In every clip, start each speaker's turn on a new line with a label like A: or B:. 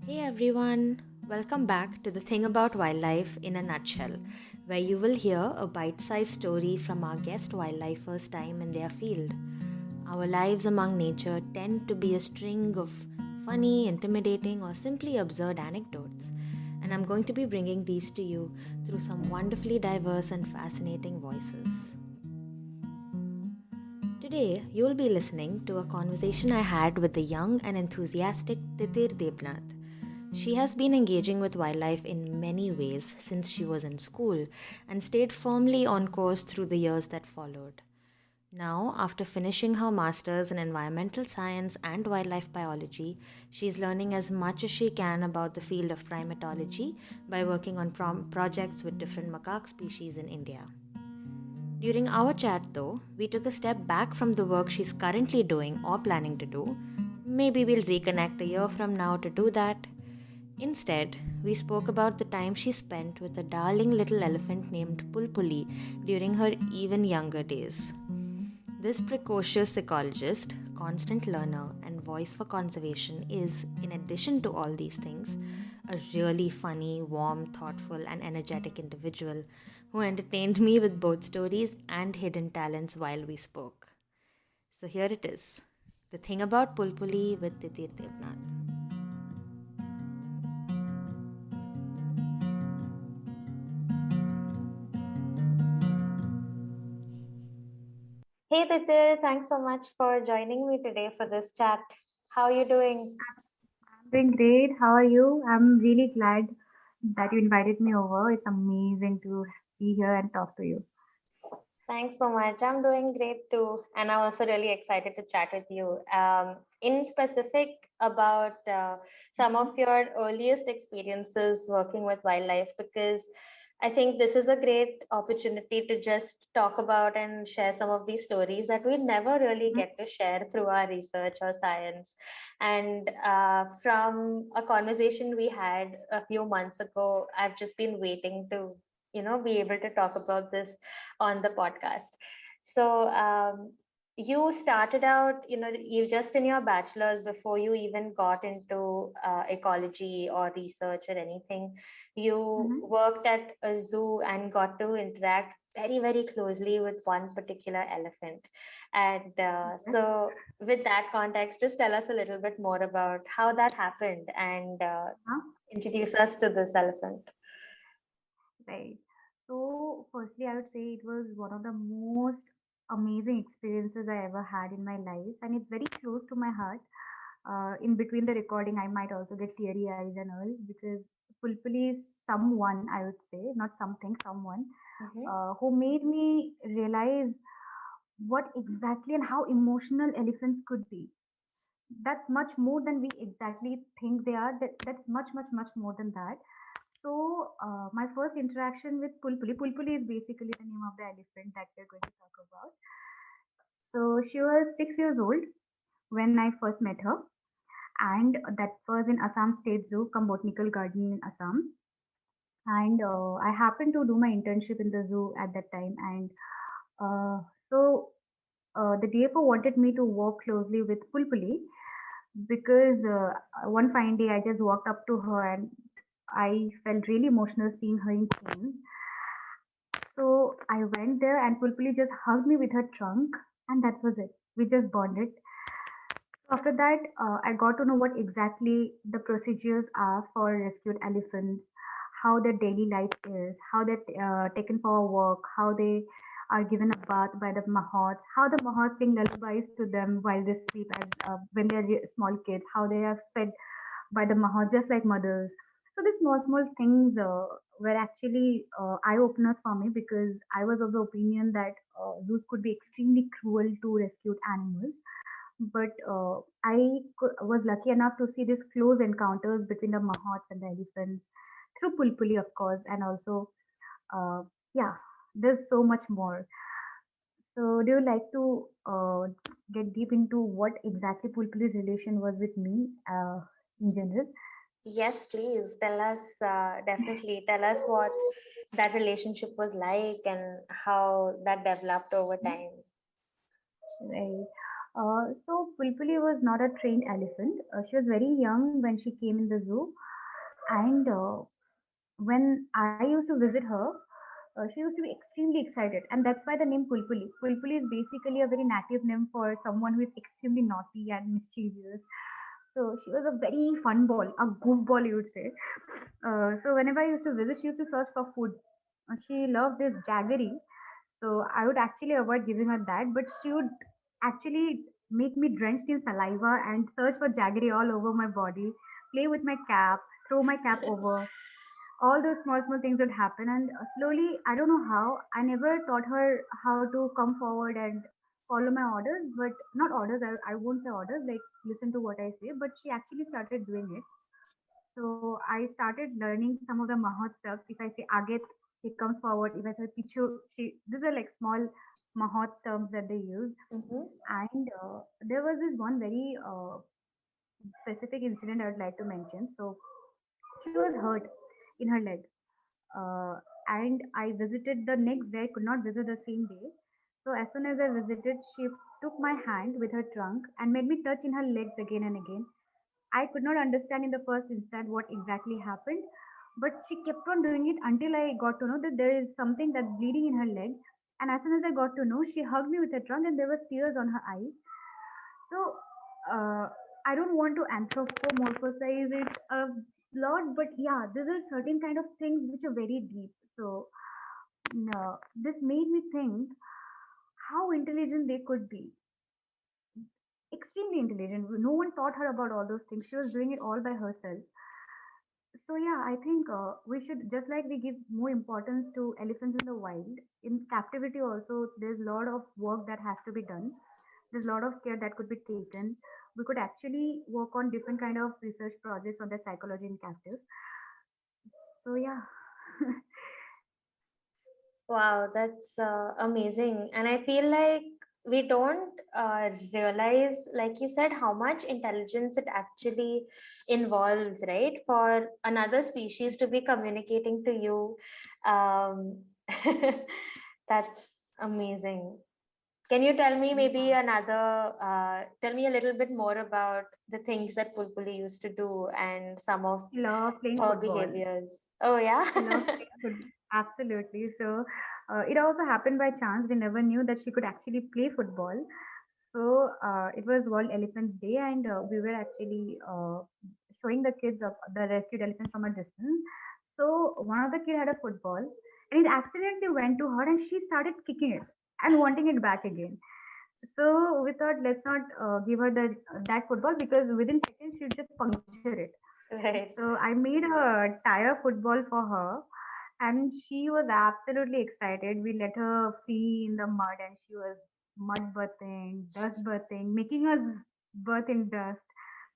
A: Hey everyone, welcome back to the Thing About Wildlife in a Nutshell, where you will hear a bite sized story from our guest wildlifers' time in their field. Our lives among nature tend to be a string of funny, intimidating, or simply absurd anecdotes, and I'm going to be bringing these to you through some wonderfully diverse and fascinating voices. Today, you'll be listening to a conversation I had with the young and enthusiastic Titir Debnath. She has been engaging with wildlife in many ways since she was in school and stayed firmly on course through the years that followed. Now, after finishing her master's in environmental science and wildlife biology, she's learning as much as she can about the field of primatology by working on projects with different macaque species in India. During our chat, though, we took a step back from the work she's currently doing or planning to do. Maybe we'll reconnect a year from now to do that. Instead, we spoke about the time she spent with a darling little elephant named Pulpuli during her even younger days. This precocious ecologist, constant learner, and voice for conservation is, in addition to all these things, a really funny, warm, thoughtful, and energetic individual who entertained me with both stories and hidden talents while we spoke. So here it is, the thing about Pulpuli with Titir Debnath. Hey Titir, thanks so much for joining me today for this chat. How are you doing?
B: I'm doing great. How are you? I'm really glad that you invited me over. It's amazing to be here and talk to you.
A: Thanks so much. I'm doing great too. And I'm also really excited to chat with you. In specific, about some
B: Mhm.
A: of your earliest experiences working with wildlife, because I think this is a great opportunity to just talk about and share some of these stories that we never really
B: Mhm.
A: get to share through our research or science. And from a conversation we had a few months ago, I've just been waiting to be able to talk about this on the podcast. So you started out, you just in your bachelor's before you even got into ecology or research or anything. You
B: Mhm.
A: worked at a zoo and got to interact very, very closely with one particular elephant. And
B: Yes.
A: with that context, just tell us a little bit more about how that happened and
B: Huh?
A: introduce us to this elephant.
B: Right. So, firstly, I would say it was one of the most amazing experiences I ever had in my life, and it's very close to my heart. In between the recording, I might also get teary eyes and all because Pulpuli is someone, I would say, not something, someone
A: Mm-hmm.
B: who made me realize what exactly and how emotional elephants could be. That's much more than we exactly think they are. That's much, much, much more than that. So, my first interaction with Pulpuli is basically the name of the elephant that we're going to talk about. So, she was 6 years old when I first met her, and that was in Assam State Zoo, cum Botanical Garden in Assam. And I happened to do my internship in the zoo at that time, and uh, so the DFO wanted me to work closely with Pulpuli because one fine day I just walked up to her and I felt really emotional seeing her in tears. So I went there and Pulpuli just hugged me with her trunk, and that was it. We just bonded. So after that, I got to know what exactly the procedures are for rescued elephants, how their daily life is, how they're taken for a walk, how they are given a bath by the mahots, how the mahots sing lullabies to them while they sleep as when they're small kids, how they are fed by the mahots just like mothers. So these small small things were actually eye openers for me because I was of the opinion that zoos could be extremely cruel to rescued animals, but was lucky enough to see these close encounters between the mahots and the elephants through Pulpuli, of course, and also, uh, yeah, there's so much more. So, do you like to get deep into what exactly Pulpuli's relation was with me in general?
A: Yes, please tell us, definitely tell us what that relationship was like and how that developed over time.
B: Right. So Pulpuli was not a trained elephant. She was very young when she came in the zoo, and when I used to visit her, she used to be extremely excited, and that's why the name Pulpuli. Pulpuli is basically a very native name for someone who is extremely naughty and mischievous. So she was a very fun ball, a goofball, you would say. So whenever I used to visit, she used to search for food. She loved this jaggery, so I would actually avoid giving her that, but she would actually make me drenched in saliva and search for jaggery all over my body, play with my cap, throw my cap over. All those small small things would happen, and slowly, I don't know how, I never taught her how to come forward and follow my orders, but not orders, I won't say orders, like listen to what I say, but she actually started doing it. So I started learning some of the Mahot stuffs. If I say Aget, he comes forward. If I say Pichu, these are like small Mahot terms that they use.
A: Mm-hmm.
B: And there was this one very specific incident I would like to mention. So she was hurt in her leg. Uh, and I visited the next day. I could not visit the same day. So as soon as I visited, she took my hand with her trunk and made me touch in her legs again and again. I could not understand in the first instant what exactly happened, but she kept on doing it until I got to know that there is something that's bleeding in her leg. And as soon as I got to know, she hugged me with her trunk and there was tears on her eyes. So I don't want to anthropomorphize it a lot, but yeah, there are certain kind of things which are very deep. So no, this made me think how intelligent they could be. Extremely intelligent. No one taught her about all those things. She was doing it all by herself. So yeah, I think we should, just like we give more importance to elephants in the wild, in captivity also there's a lot of work that has to be done. There's a lot of care that could be taken. We could actually work on different kind of research projects on their psychology in captive. So yeah.
A: Wow, that's amazing. And I feel like we don't realize, like you said, how much intelligence it actually involves, right? For another species to be communicating to you. Um, that's amazing. Can you tell me maybe
B: Yeah.
A: tell me a little bit more about the things that Pulpuli used to do and some of
B: She loved playing
A: her
B: football.
A: behaviors? Oh, yeah.
B: She loved playing football. Absolutely. So it also happened by chance. We never knew that she could actually play football. So it was World Elephants Day, and we were actually showing the kids of the rescued elephants from a distance. So one of the kid had a football, and it accidentally went to her, and she started kicking it and wanting it back again. So we thought, let's not give her that football because within seconds she'd just puncture it.
A: Right.
B: So I made a tire football for her, and she was absolutely excited. We let her free in the mud, and she was mud birthing, dust birthing, making us birth in dust,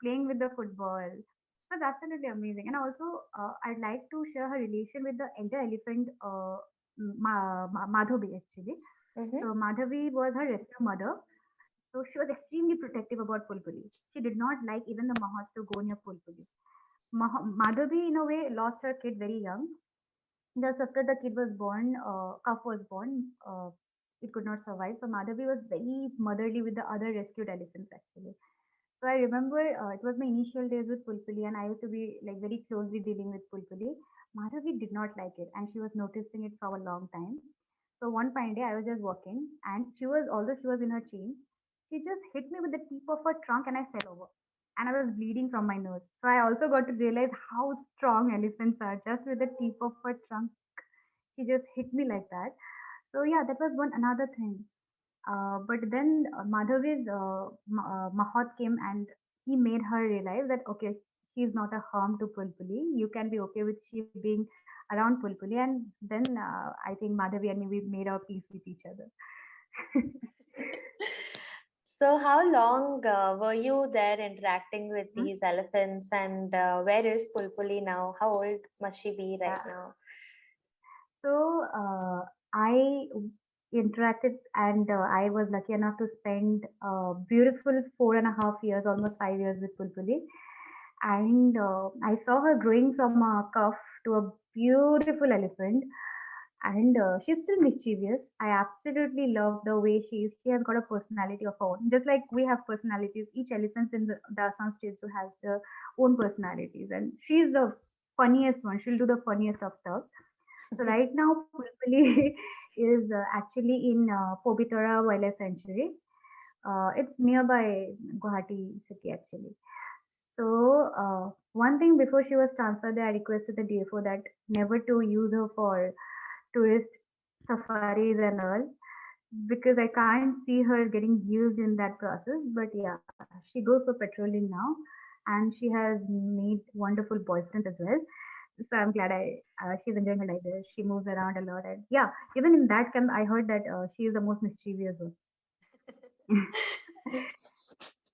B: playing with the football. It was absolutely amazing. And also, I'd like to share her relation with the elder elephant, Madhavi, actually.
A: Mm-hmm.
B: So Madhavi was her rescue mother. So she was extremely protective about Pulpuli. She did not like even the Mahas to go near Pulpuli. Madhavi, in a way, lost her kid very young. Just after the kid was born, calf was born, it could not survive. So Madhavi was very motherly with the other rescued elephants actually. So I remember it was my initial days with Pulpuli, and I used to be like very closely dealing with Pulpuli. Madhavi did not like it, and she was noticing it for a long time. So one fine day, I was just walking, and although she was in her chains, she just hit me with the tip of her trunk, and I fell over, and I was bleeding from my nose. So I also got to realize how strong elephants are. Just with the tip of her trunk, she just hit me like that. So yeah, that was one another thing. But then Madhavi's Mahat came and he made her realize that okay, she's not a harm to Pulpuli. You can be okay with she being around Pulpuli, and then I think Madhavi and me we made our peace with each other.
A: So, how long were you there interacting with
B: Hmm?
A: these elephants, and where is Pulpuli now? How old must she be right
B: Yeah.
A: now?
B: So I interacted, and I was lucky enough to spend a beautiful 4.5 years, almost 5 years with Pulpuli. And I saw her growing from a calf to a beautiful elephant. and she's still mischievous. I absolutely love the way she is. She has got a personality of her own, just like we have personalities. Each elephant in the Assam states has their own personalities, and she's the funniest one. She'll do the funniest of stuff. So right now, Pulpuli is actually in Pobitara Wildlife Sanctuary. It's nearby Guwahati city actually. So one thing, before she was transferred there, I requested the DFO that never to use her for tourist safaris and all, because I can't see her getting used in that process. But yeah, she goes for patrolling now, and she has made wonderful boyfriends as well. So I'm glad she's enjoying her life there. She moves around a lot, and yeah, even in that camp, I heard that she is the most mischievous one.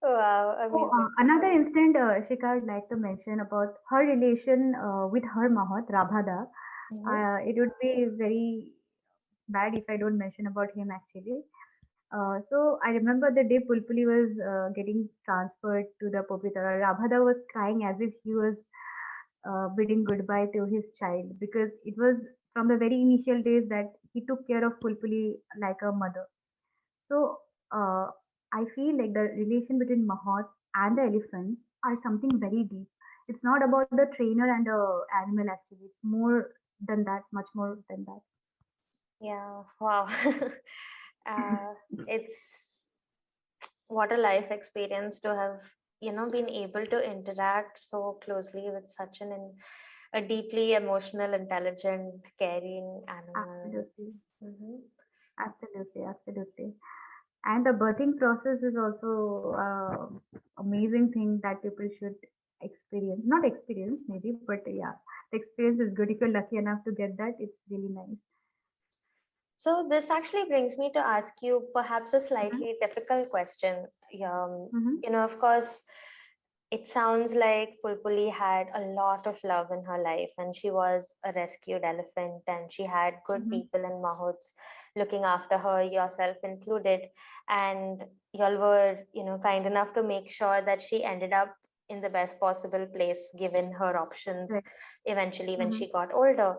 A: Wow,
B: So
A: amazing.
B: another instant, Shika would like to mention about her relation with her Mahat Rabhada.
A: Mhm.
B: It would be very bad if I don't mention about him actually. So I remember the day Pulpuli was getting transferred to the Popitara. Rabhada was crying as if he was bidding goodbye to his child, because it was from the very initial days that he took care of Pulpuli like a mother. So uh, I feel like the relation between Mahots and the elephants are something very deep. It's not about the trainer and the animal actually. It's more than that, much more than that.
A: Yeah, wow. uh, it's what a life experience to have, been able to interact so closely with such a deeply emotional, intelligent, caring animal.
B: Absolutely,
A: Hmm.
B: absolutely. And the birthing process is also amazing thing that people should experience. Not experience maybe, but yeah, the experience is good. If you're lucky enough to get that, it's really nice.
A: So this actually brings me to ask you perhaps a
B: Mm-hmm.
A: slightly difficult question.
B: Mm-hmm.
A: Of course, it sounds like Pulpuli had a lot of love in her life, and she was a rescued elephant, and she had good
B: Mm-hmm.
A: people in Mahouts looking after her, yourself included. And y'all were, kind enough to make sure that she ended up in the best possible place given her options
B: Right.
A: eventually when
B: Mm-hmm.
A: she got older.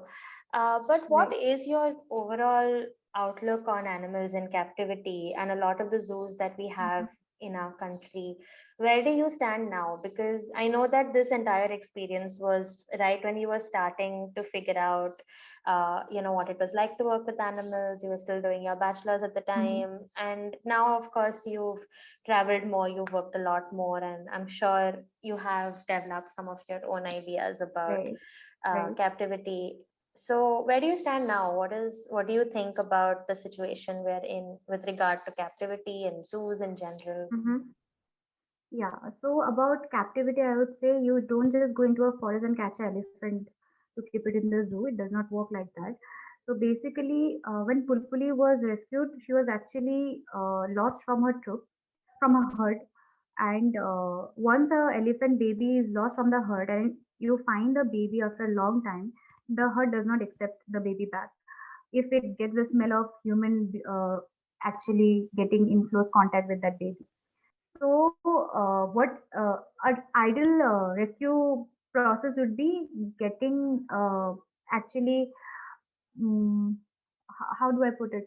A: But what
B: Right.
A: is your overall outlook on animals in captivity and a lot of the zoos that we
B: Mm-hmm.
A: have in our country? Where do you stand now? Because I know that this entire experience was right when you were starting to figure out, what it was like to work with animals. You were still doing your bachelor's at the
B: Mm-hmm.
A: time. And now, of course, you've traveled more, you've worked a lot more, and I'm sure you have developed some of your own ideas about
B: Right. Right.
A: captivity. So where do you stand now? What do you think about the situation we're in with regard to captivity and zoos in general?
B: Mm-hmm. Yeah. So about captivity, I would say you don't just go into a forest and catch an elephant to keep it in the zoo. It does not work like that. So basically, when Pulpuli was rescued, she was actually lost from her troop, from her herd. And once a elephant baby is lost from the herd and you find the baby after a long time, the herd does not accept the baby back if it gets the smell of human actually getting in close contact with that baby. So, what an ideal rescue process would be getting actually, how do I put it?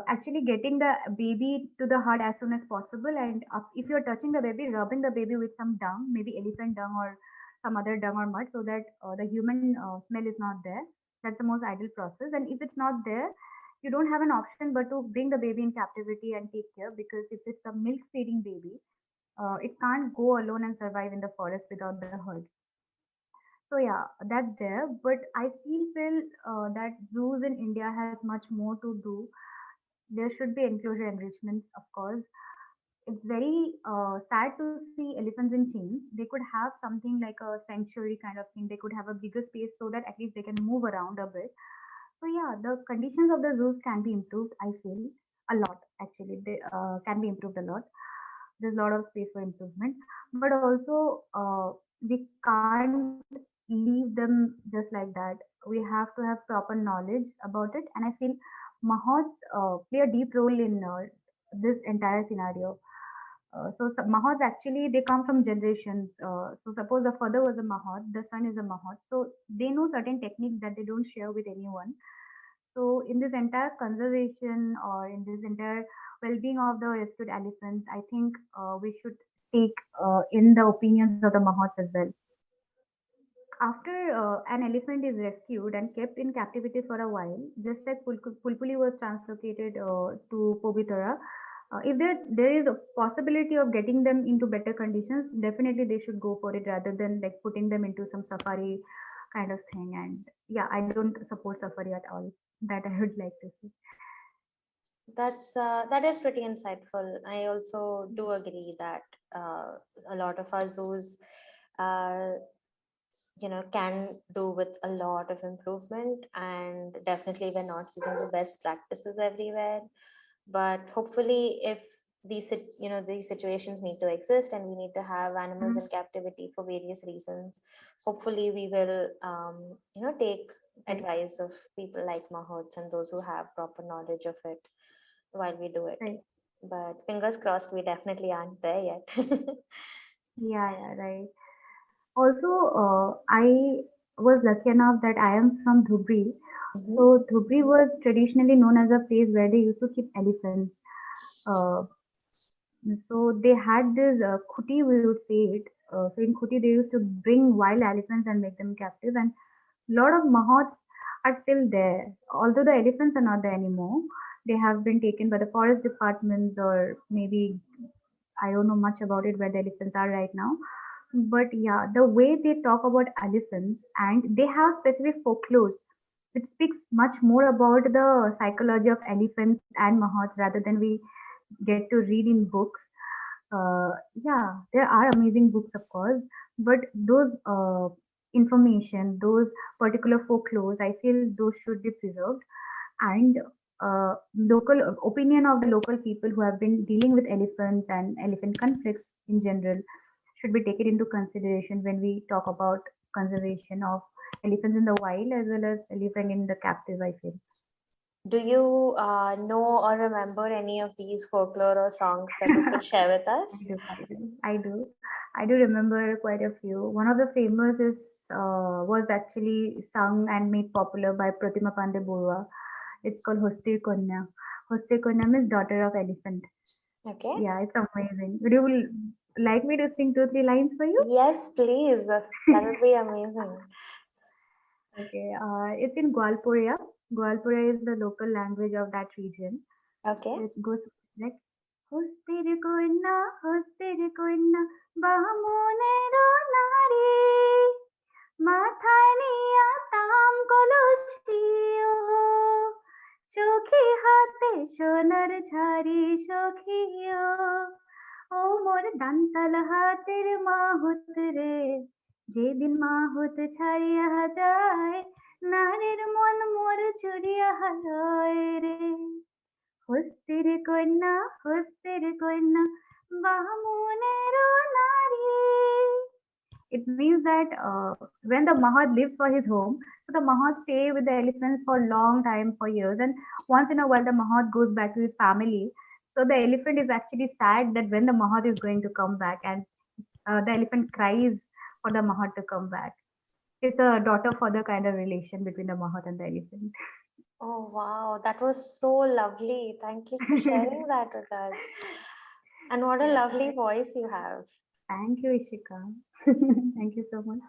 B: Actually, getting the baby to the herd as soon as possible, and if you're touching the baby, rubbing the baby with some dung, maybe elephant dung or some other dung or mud, so that the human smell is not there. That's the most ideal process. And if it's not there, you don't have an option but to bring the baby in captivity and take care, because if it's a milk feeding baby, it can't go alone and survive in the forest without the herd. So yeah, that's there. But I still feel that zoos in India has much more to do. There should be enclosure enrichments, of course. It's very sad to see elephants in chains. They could have something like a sanctuary kind of thing. They could have a bigger space so that at least they can move around a bit. So yeah, the conditions of the zoos can be improved. I feel a lot actually. They can be improved a lot. There's a lot of space for improvement, but also we can't leave them just like that. We have to have proper knowledge about it, and I feel mahots play a deep role in this entire scenario. So some mahots actually they come from generations. So suppose the father was a mahot, the son is a mahot, so they know certain techniques that they don't share with anyone. So in this entire conservation or in this entire well-being of the rescued elephants, I think we should take in the opinions of the Mahots as well. After an elephant is rescued and kept in captivity for a while, just like Pulpuli was translocated to Povitara, if there is a possibility of getting them into better conditions, definitely they should go for it rather than like putting them into some safari kind of thing. And yeah, I don't support safari at all. That I would like to see.
A: That is pretty insightful. I also do agree that uh, a lot of our zoos, uh, can do with a lot of improvement, and definitely we're not using the best practices everywhere. But hopefully, if these situations need to exist and we need to have animals
B: Mhm.
A: in captivity for various reasons, hopefully we will take
B: Right,
A: advice of people like Mahots and those who have proper knowledge of it while we do it.
B: right.
A: But fingers crossed, we definitely aren't there yet.
B: Yeah, yeah, right. Also, I was lucky enough that I am from Dhubri.
A: Mhm.
B: So Dhubri was traditionally known as a place where they used to keep elephants. Uh, so they had this kuti, we would say it. So in kuti, they used to bring wild elephants and make them captive, and a lot of mahots are still there. Although the elephants are not there anymore, they have been taken by the forest departments, or maybe I don't know much about it where the elephants are right now. But yeah, the way they talk about elephants, and they have specific folklores which speaks much more about the psychology of elephants and mahots rather than we get to read in books. Yeah, there are amazing books, of course, but those information, those particular folklores, I feel those should be preserved. And local opinion of the local people who have been dealing with elephants and elephant conflicts in general should be taken into consideration when we talk about conservation of elephants in the wild as well as elephant in the captive, I feel.
A: Do you know or remember any of these folklore or songs that you could share with
B: I
A: us?
B: do, I do, I do. I do remember quite a few. One of the famous is was actually sung and made popular by Pratima Pandey Borua. It's called Hoste Konya. Hoste Konya means daughter of elephant.
A: Okay.
B: Yeah, it's amazing. Would you like me to sing two, three lines for you?
A: Yes, please. That would be amazing.
B: Okay, it's in Gwalporia. Gwalporia is the local language of that region.
A: Okay.
B: So it goes like Hostir koina, hostir koina, bahamonero nari, মাথায় নিয়া তাম কলসিও চোখে হাতে সোনার ঝাড়ি সখিও ও মোর দান্তাল হাতের মাহুত রে যেদিন মাহুত ছাড়িয়া যায় নারীর মন মোর চুরিয়া হারায় রে হস্তির কন্যা হস্তির কন্যা বামুনের নারী. It means that when the Mahad lives for his home, so the Mahad stay with the elephants for a long time, for years, and once in a while the Mahad goes back to his family. So the elephant is actually sad that when the Mahad is going to come back, and the elephant cries for the Mahad to come back. It's a daughter-father kind of relation between the Mahad and the elephant.
A: Oh, wow. That was so lovely. Thank you for sharing that with us. And what a
B: Yeah,
A: lovely voice you have.
B: thank you, Ishika. Thank you so much.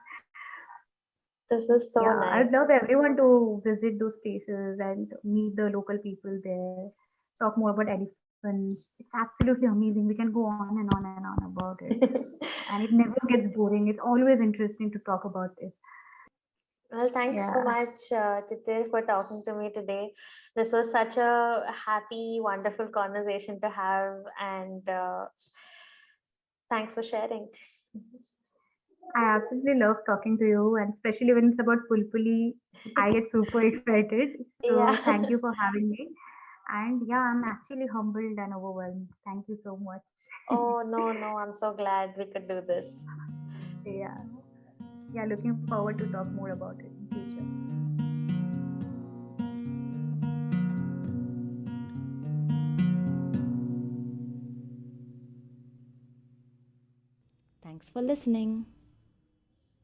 A: This is so
B: Yeah,
A: nice.
B: I'd love everyone to visit those places and meet the local people there, talk more about elephants. It's absolutely amazing. We can go on and on and on about it. And it never gets boring. It's always interesting to talk about it.
A: Well, thanks so
B: Yeah,
A: much, Titir, for talking to me today. This was such a happy, wonderful conversation to have, and thanks for sharing.
B: I absolutely love talking to you, and especially when it's about Pulpuli, I get super excited. So
A: Yeah.
B: thank you for having me. And yeah, I'm actually humbled and overwhelmed. Thank you so much.
A: Oh, no, no, I'm so glad we could do this.
B: Yeah, yeah, looking forward to talk more about it in future.
A: Thanks for listening.